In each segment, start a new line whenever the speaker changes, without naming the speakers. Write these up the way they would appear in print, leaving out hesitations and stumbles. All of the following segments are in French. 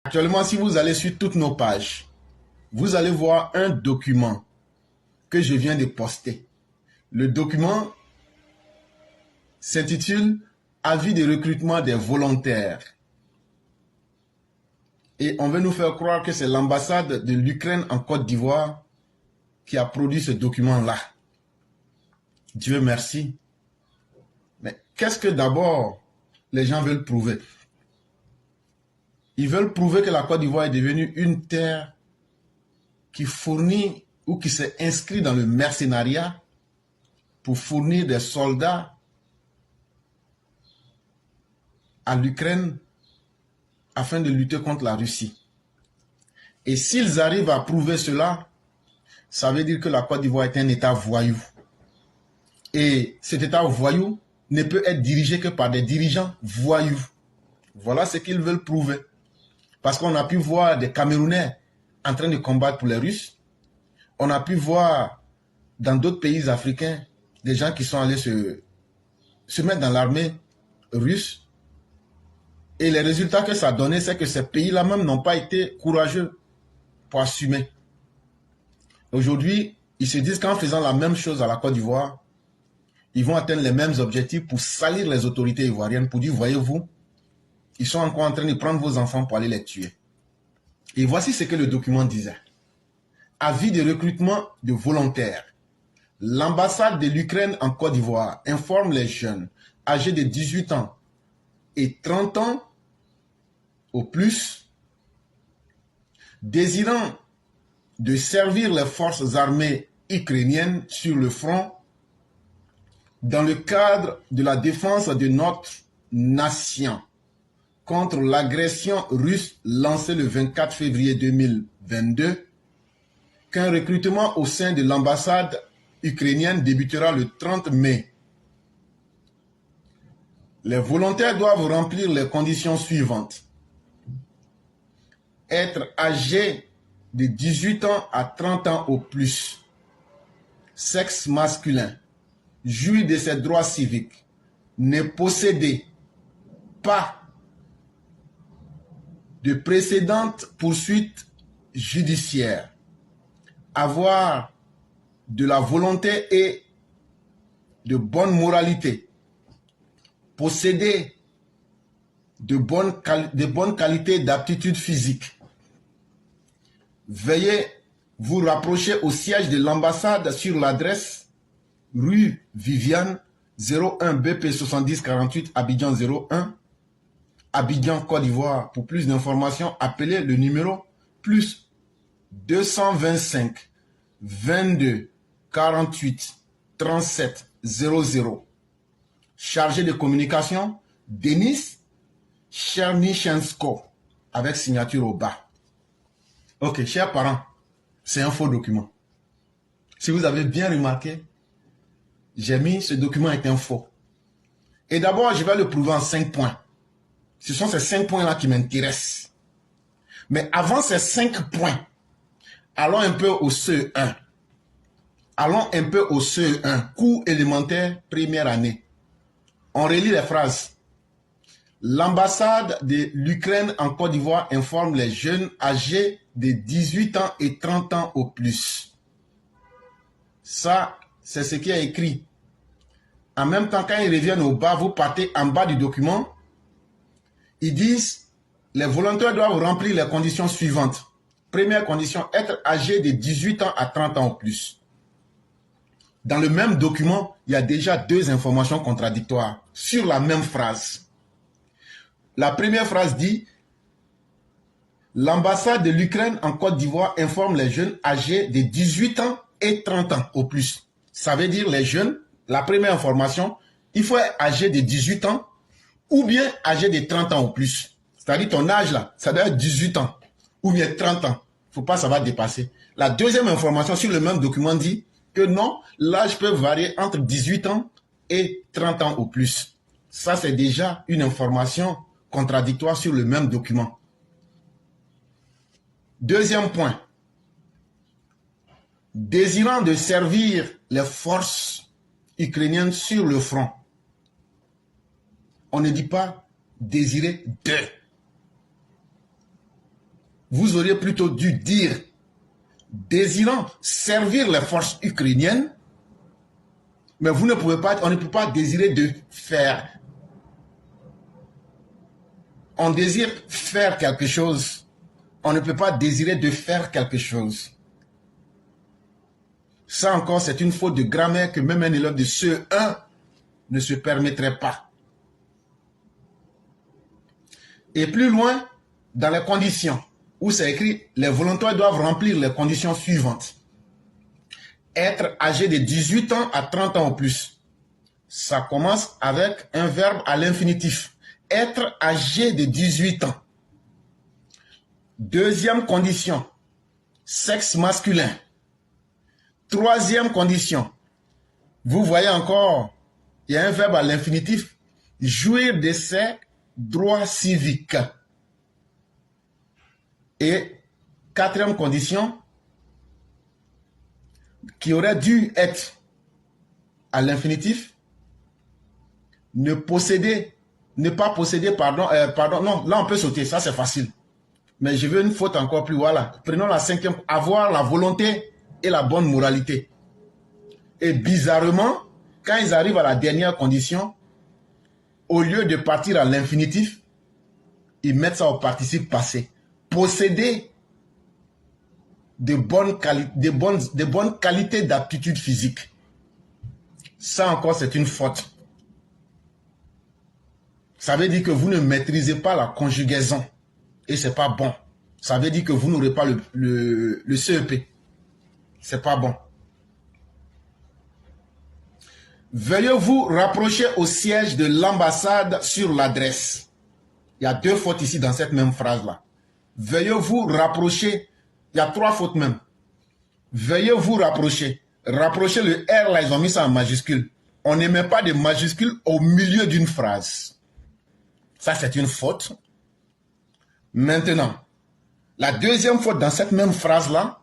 Actuellement, si vous allez sur toutes nos pages, vous allez voir un document que je viens de poster. Le document s'intitule « Avis de recrutement des volontaires ». Et on veut nous faire croire que c'est l'ambassade de l'Ukraine en Côte d'Ivoire qui a produit ce document-là. Dieu merci. Mais qu'est-ce que d'abord les gens veulent prouver? Ils veulent prouver que la Côte d'Ivoire est devenue une terre qui fournit ou qui s'est inscrit dans le mercenariat pour fournir des soldats à l'Ukraine afin de lutter contre la Russie. Et s'ils arrivent à prouver cela, ça veut dire que la Côte d'Ivoire est un État voyou. Et cet État voyou ne peut être dirigé que par des dirigeants voyous. Voilà ce qu'ils veulent prouver. Parce qu'on a pu voir des Camerounais en train de combattre pour les Russes. On a pu voir dans d'autres pays africains des gens qui sont allés se mettre dans l'armée russe. Et les résultats que ça a donné, c'est que ces pays-là même n'ont pas été courageux pour assumer. Aujourd'hui, ils se disent qu'en faisant la même chose à la Côte d'Ivoire, ils vont atteindre les mêmes objectifs pour salir les autorités ivoiriennes, pour dire, voyez-vous, ils sont encore en train de prendre vos enfants pour aller les tuer. Et voici ce que le document disait. Avis de recrutement de volontaires. L'ambassade de l'Ukraine en Côte d'Ivoire informe les jeunes âgés de 18 ans et 30 ans au plus, désirant de servir les forces armées ukrainiennes sur le front dans le cadre de la défense de notre nation contre l'agression russe lancée le 24 février 2022, qu'un recrutement au sein de l'ambassade ukrainienne débutera le 30 mai. Les volontaires doivent remplir les conditions suivantes. Être âgé de 18 ans à 30 ans au plus, sexe masculin, jouir de ses droits civiques, ne posséder pas de précédentes poursuites judiciaires, avoir de la volonté et de bonne moralité, posséder de bonnes qualités d'aptitude physique. Veuillez vous rapprocher au siège de l'ambassade sur l'adresse rue Viviane 01 BP 7048 Abidjan 01, Abidjan, Côte d'Ivoire. Pour plus d'informations, appelez le numéro plus 225 22 48 37 00. Chargé de communication, Denis Chernychenko, avec signature au bas. Ok, chers parents, c'est un faux document. Si vous avez bien remarqué, j'ai mis ce document est un faux. Et d'abord, je vais le prouver en 5 points. Ce sont ces 5 points-là qui m'intéressent. Mais avant ces 5 points, allons un peu au CE1. Allons un peu au CE1, cours élémentaire, première année. On relit les phrases. L'ambassade de l'Ukraine en Côte d'Ivoire informe les jeunes âgés de 18 ans et 30 ans au plus. Ça, c'est ce qui est écrit. En même temps, quand ils reviennent au bas, vous partez en bas du document. Ils disent, les volontaires doivent remplir les conditions suivantes. Première condition, être âgé de 18 ans à 30 ans au plus. Dans le même document, il y a déjà 2 informations contradictoires sur la même phrase. La première phrase dit, l'ambassade de l'Ukraine en Côte d'Ivoire informe les jeunes âgés de 18 ans et 30 ans au plus. Ça veut dire les jeunes, la première information, il faut être âgé de 18 ans ou bien âgé de 30 ans au plus. C'est-à-dire ton âge là, ça doit être 18 ans ou bien 30 ans. Il ne faut pas, ça va dépasser. La deuxième information sur le même document dit que non, l'âge peut varier entre 18 ans et 30 ans au plus. Ça, c'est déjà une information contradictoire sur le même document. Deuxième point. Désirant de servir les forces ukrainiennes sur le front. On ne dit pas désirer de. vous auriez plutôt dû dire désirant servir les forces ukrainiennes, mais vous ne pouvez pas, on ne peut pas désirer de faire. On désire faire quelque chose. On ne peut pas désirer de faire quelque chose. Ça encore, c'est une faute de grammaire que même un élève de CE1 ne se permettrait pas. Et plus loin, dans les conditions, où c'est écrit, les volontaires doivent remplir les conditions suivantes. Être âgé de 18 ans à 30 ans ou plus. Ça commence avec un verbe à l'infinitif. Être âgé de 18 ans. Deuxième condition, sexe masculin. Troisième condition, vous voyez encore, il y a un verbe à l'infinitif, jouir de ses droits civiques. Et quatrième condition, qui aurait dû être à l'infinitif, ne pas posséder, non, là on peut sauter, ça c'est facile. Mais je veux une faute encore plus, voilà. Prenons la cinquième, avoir la volonté et la bonne moralité. Et bizarrement, quand ils arrivent à la dernière condition, au lieu de partir à l'infinitif, ils mettent ça au participe passé. Posséder de bonnes qualités d'aptitude physique. Ça encore, c'est une faute. Ça veut dire que vous ne maîtrisez pas la conjugaison. Et c'est pas bon. Ça veut dire que vous n'aurez pas le CEP. C'est pas bon. Veuillez vous rapprocher au siège de l'ambassade sur l'adresse. Il y a deux fautes ici dans cette même phrase-là. Veuillez vous rapprocher. Il y a trois fautes même. Veuillez vous rapprocher. Rapprocher le R, là, ils ont mis ça en majuscule. On ne met pas de majuscule au milieu d'une phrase. Ça, c'est une faute. Maintenant, la deuxième faute dans cette même phrase-là,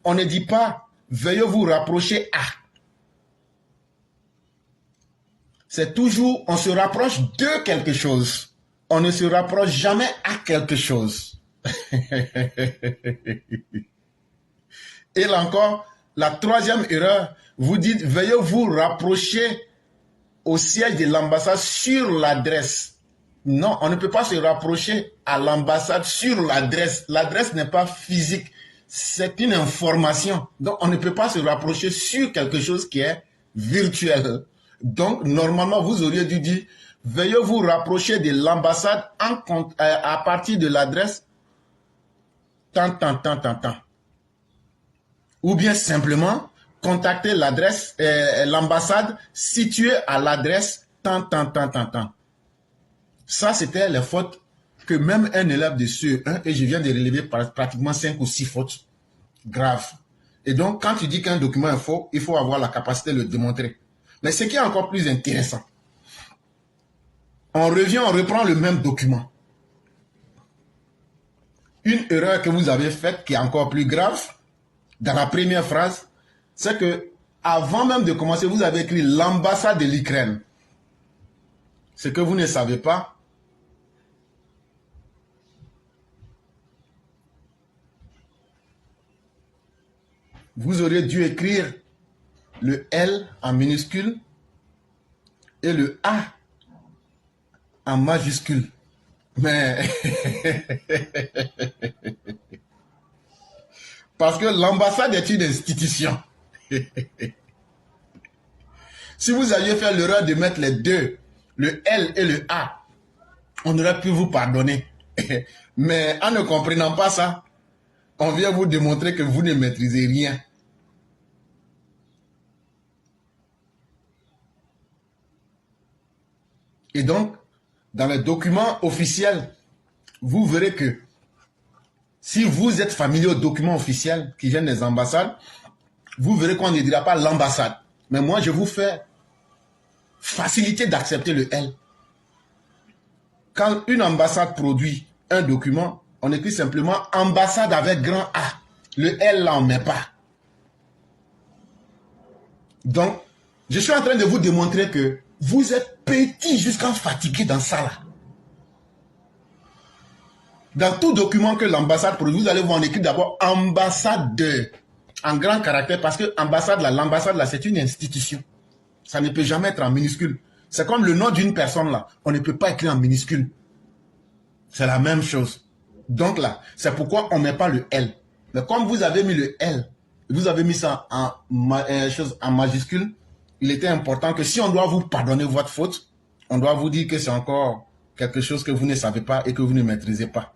on ne dit pas « veuillez vous rapprocher à ». C'est toujours, on se rapproche de quelque chose. On ne se rapproche jamais à quelque chose. Et là encore, la troisième erreur, vous dites « veuillez vous rapprocher au siège de l'ambassade sur l'adresse ». Non, on ne peut pas se rapprocher à l'ambassade sur l'adresse. L'adresse n'est pas physique, c'est une information. Donc, on ne peut pas se rapprocher sur quelque chose qui est virtuel. Donc, normalement, vous auriez dû dire, veuillez vous rapprocher de l'ambassade à partir de l'adresse tant. Ou bien simplement, contacter l'ambassade située à l'adresse tant. Ça, c'était les fautes que même un élève de CE1, et je viens de relever pratiquement 5 ou 6 fautes graves. Et donc, quand tu dis qu'un document est faux, il faut avoir la capacité de le démontrer. Mais ce qui est encore plus intéressant, on reprend le même document. Une erreur que vous avez faite, qui est encore plus grave, dans la première phrase, c'est que avant même de commencer, vous avez écrit l'ambassade de l'Ukraine. Ce que vous ne savez pas, vous auriez dû écrire le L en minuscule et le A en majuscule. Mais parce que l'ambassade est une institution. Si vous aviez fait l'erreur de mettre les deux, le L et le A, on aurait pu vous pardonner. Mais en ne comprenant pas ça, on vient vous démontrer que vous ne maîtrisez rien. Et donc, dans les documents officiels, vous verrez que si vous êtes familier aux documents officiels qui viennent des ambassades, vous verrez qu'on ne dira pas l'ambassade. Mais moi, je vous fais facilité d'accepter le L. Quand une ambassade produit un document, on écrit simplement ambassade avec grand A. Le L, là, on ne met pas. Donc, je suis en train de vous démontrer que vous êtes petit jusqu'à fatigué dans ça, là. Dans tout document que l'ambassade produit, vous allez voir en écrit d'abord ambassadeur en grand caractère parce que l'ambassade là, c'est une institution. Ça ne peut jamais être en minuscule. C'est comme le nom d'une personne là. On ne peut pas écrire en minuscule. C'est la même chose. Donc là, c'est pourquoi on ne met pas le L. Mais comme vous avez mis le L, vous avez mis ça en majuscule, il était important que si on doit vous pardonner votre faute, on doit vous dire que c'est encore quelque chose que vous ne savez pas et que vous ne maîtrisez pas.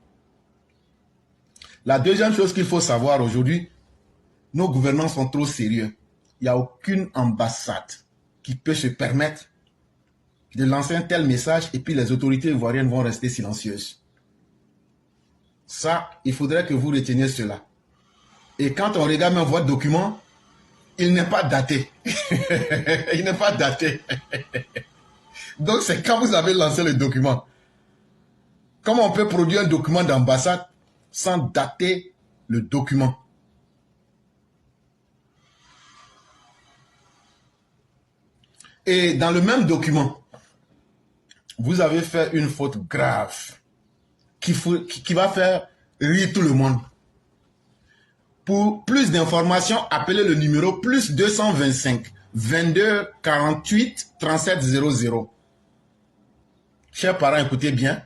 La deuxième chose qu'il faut savoir aujourd'hui, nos gouvernants sont trop sérieux. Il n'y a aucune ambassade qui peut se permettre de lancer un tel message et puis les autorités ivoiriennes vont rester silencieuses. Ça, il faudrait que vous reteniez cela. Et quand on regarde même votre document, il n'est pas daté. Il n'est pas daté. Donc c'est quand vous avez lancé le document. Comment on peut produire un document d'ambassade sans dater le document? Et dans le même document, vous avez fait une faute grave qui va faire rire tout le monde. Pour plus d'informations, appelez le numéro plus 225 22 48 37 00. Chers parents, écoutez bien.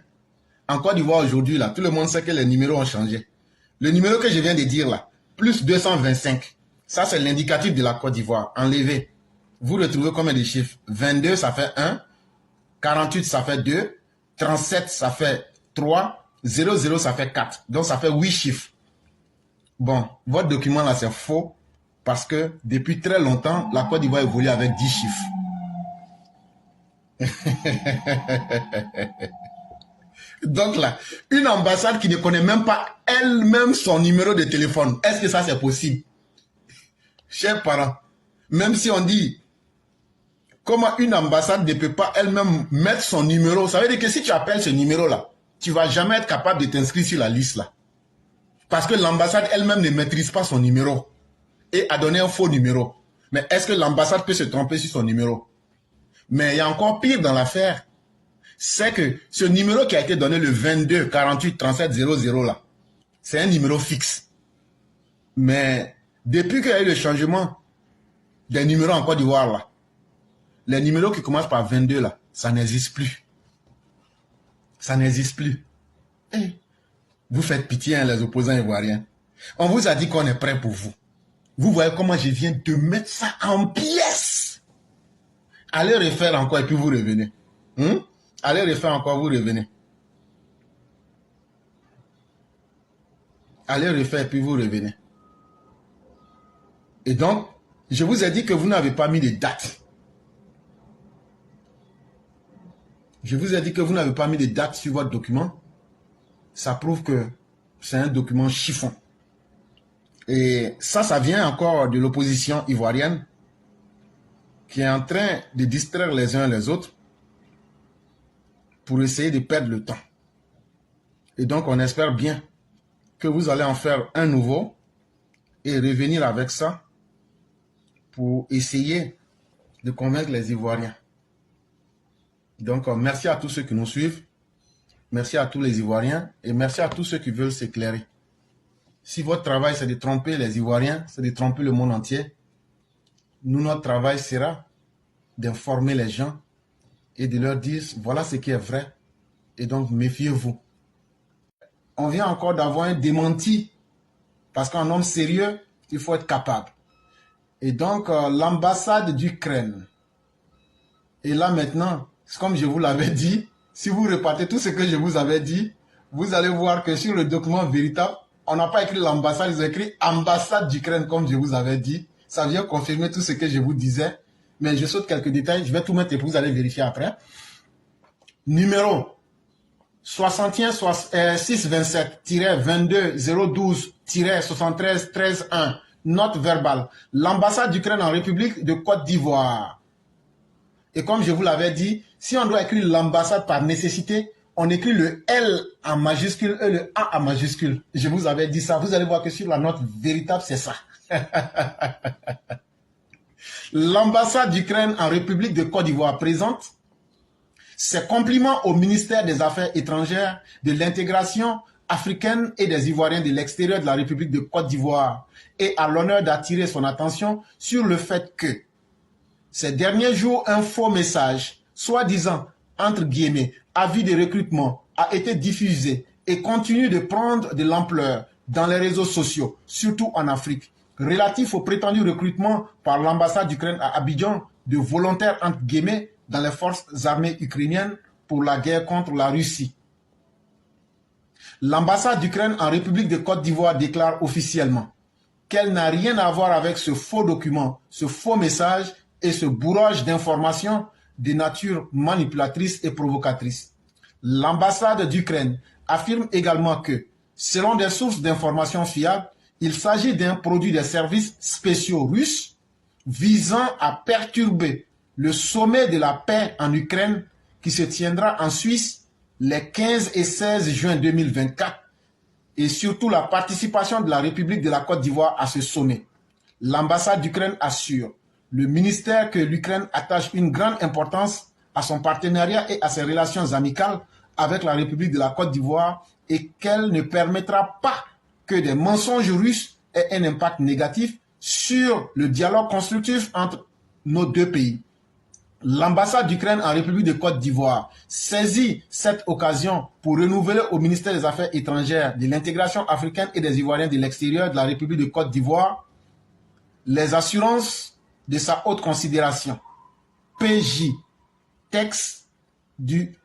En Côte d'Ivoire aujourd'hui, là, tout le monde sait que les numéros ont changé. Le numéro que je viens de dire là, plus 225, ça c'est l'indicatif de la Côte d'Ivoire. Enlevé. Vous retrouvez combien de chiffres? 22, ça fait 1. 48, ça fait 2. 37, ça fait 3. 00, ça fait 4. Donc ça fait 8 chiffres. Bon, votre document là, c'est faux. Parce que depuis très longtemps, la Côte d'Ivoire évolue avec 10 chiffres. Donc là, une ambassade qui ne connaît même pas elle-même son numéro de téléphone, est-ce que ça c'est possible? Chers parents, même si on dit comment une ambassade ne peut pas elle-même mettre son numéro, ça veut dire que si tu appelles ce numéro-là, tu ne vas jamais être capable de t'inscrire sur la liste là. Parce que l'ambassade elle-même ne maîtrise pas son numéro et a donné un faux numéro. Mais est-ce que l'ambassade peut se tromper sur son numéro? Mais il y a encore pire dans l'affaire. C'est que ce numéro qui a été donné le 22 48 37 00 là, c'est un numéro fixe. Mais depuis qu'il y a eu le changement des numéros en Côte d'Ivoire là, les numéros qui commencent par 22 là, ça n'existe plus. Ça n'existe plus. Et vous faites pitié hein, les opposants ivoiriens. On vous a dit qu'on est prêt pour vous. Vous voyez comment je viens de mettre ça en pièces. Allez refaire encore et puis vous revenez. Allez refaire encore, vous revenez. Allez refaire, puis vous revenez. Et donc, je vous ai dit que vous n'avez pas mis de date. Je vous ai dit que vous n'avez pas mis de date sur votre document. Ça prouve que c'est un document chiffon. Et ça vient encore de l'opposition ivoirienne qui est en train de distraire les uns les autres pour essayer de perdre le temps. Et donc, on espère bien que vous allez en faire un nouveau et revenir avec ça pour essayer de convaincre les Ivoiriens. Donc, merci à tous ceux qui nous suivent. Merci à tous les Ivoiriens et merci à tous ceux qui veulent s'éclairer. Si votre travail, c'est de tromper les Ivoiriens, c'est de tromper le monde entier, nous, notre travail sera d'informer les gens et de leur dire, voilà ce qui est vrai. Et donc, méfiez-vous. On vient encore d'avoir un démenti. Parce qu'un homme sérieux, il faut être capable. Et donc, l'ambassade d'Ukraine. Et là maintenant, comme je vous l'avais dit, si vous repartez tout ce que je vous avais dit, vous allez voir que sur le document véritable, on n'a pas écrit l'ambassade, ils ont écrit ambassade d'Ukraine, comme je vous avais dit. Ça vient confirmer tout ce que je vous disais. Mais je saute quelques détails, je vais tout mettre et vous allez vérifier après. Numéro 61 627-22-012-73-13-1. Note verbale. L'ambassade d'Ukraine en République de Côte d'Ivoire. Et comme je vous l'avais dit, si on doit écrire l'ambassade par nécessité, on écrit le L en majuscule et le A en majuscule. Je vous avais dit ça. Vous allez voir que sur la note véritable, c'est ça. L'ambassade d'Ukraine en République de Côte d'Ivoire présente ses compliments au ministère des Affaires étrangères, de l'intégration africaine et des Ivoiriens de l'extérieur de la République de Côte d'Ivoire et a l'honneur d'attirer son attention sur le fait que ces derniers jours, un faux message, soi-disant, entre guillemets, avis de recrutement, a été diffusé et continue de prendre de l'ampleur dans les réseaux sociaux, surtout en Afrique, relatif au prétendu recrutement par l'ambassade d'Ukraine à Abidjan de volontaires, entre guillemets, dans les forces armées ukrainiennes pour la guerre contre la Russie. L'ambassade d'Ukraine en République de Côte d'Ivoire déclare officiellement qu'elle n'a rien à voir avec ce faux document, ce faux message et ce bourrage d'informations de nature manipulatrice et provocatrice. L'ambassade d'Ukraine affirme également que, selon des sources d'informations fiables, il s'agit d'un produit des services spéciaux russes visant à perturber le sommet de la paix en Ukraine qui se tiendra en Suisse les 15 et 16 juin 2024 et surtout la participation de la République de la Côte d'Ivoire à ce sommet. L'ambassade d'Ukraine assure le ministère que l'Ukraine attache une grande importance à son partenariat et à ses relations amicales avec la République de la Côte d'Ivoire et qu'elle ne permettra pas que des mensonges russes aient un impact négatif sur le dialogue constructif entre nos deux pays. L'ambassade d'Ukraine en République de Côte d'Ivoire saisit cette occasion pour renouveler au ministère des Affaires étrangères, de l'intégration africaine et des Ivoiriens de l'extérieur de la République de Côte d'Ivoire les assurances de sa haute considération. PJ, texte du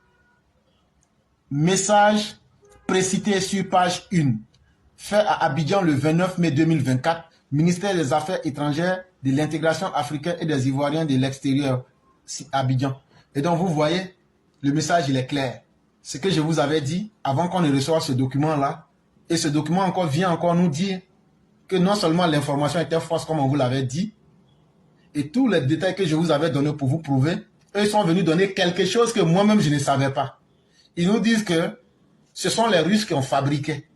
message précité sur page 1, fait à Abidjan le 29 mai 2024, ministère des Affaires étrangères, de l'intégration africaine et des Ivoiriens de l'extérieur, Abidjan. Et donc vous voyez, le message il est clair. Ce que je vous avais dit avant qu'on ne reçoive ce document-là, et ce document encore vient encore nous dire que non seulement l'information était fausse comme on vous l'avait dit, et tous les détails que je vous avais donnés pour vous prouver, eux sont venus donner quelque chose que moi-même je ne savais pas. Ils nous disent que ce sont les Russes qui ont fabriqué.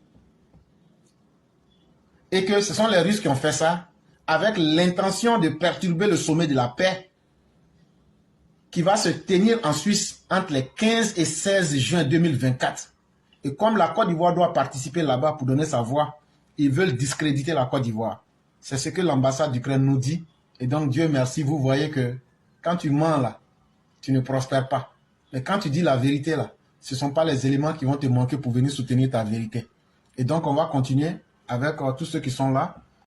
Et que ce sont les Russes qui ont fait ça avec l'intention de perturber le sommet de la paix qui va se tenir en Suisse entre les 15 et 16 juin 2024. Et comme la Côte d'Ivoire doit participer là-bas pour donner sa voix, ils veulent discréditer la Côte d'Ivoire. C'est ce que l'ambassade d'Ukraine nous dit. Et donc, Dieu merci, vous voyez que quand tu mens là, tu ne prospères pas. Mais quand tu dis la vérité là, ce ne sont pas les éléments qui vont te manquer pour venir soutenir ta vérité. Et donc, on va continuer avec tous ceux qui sont là.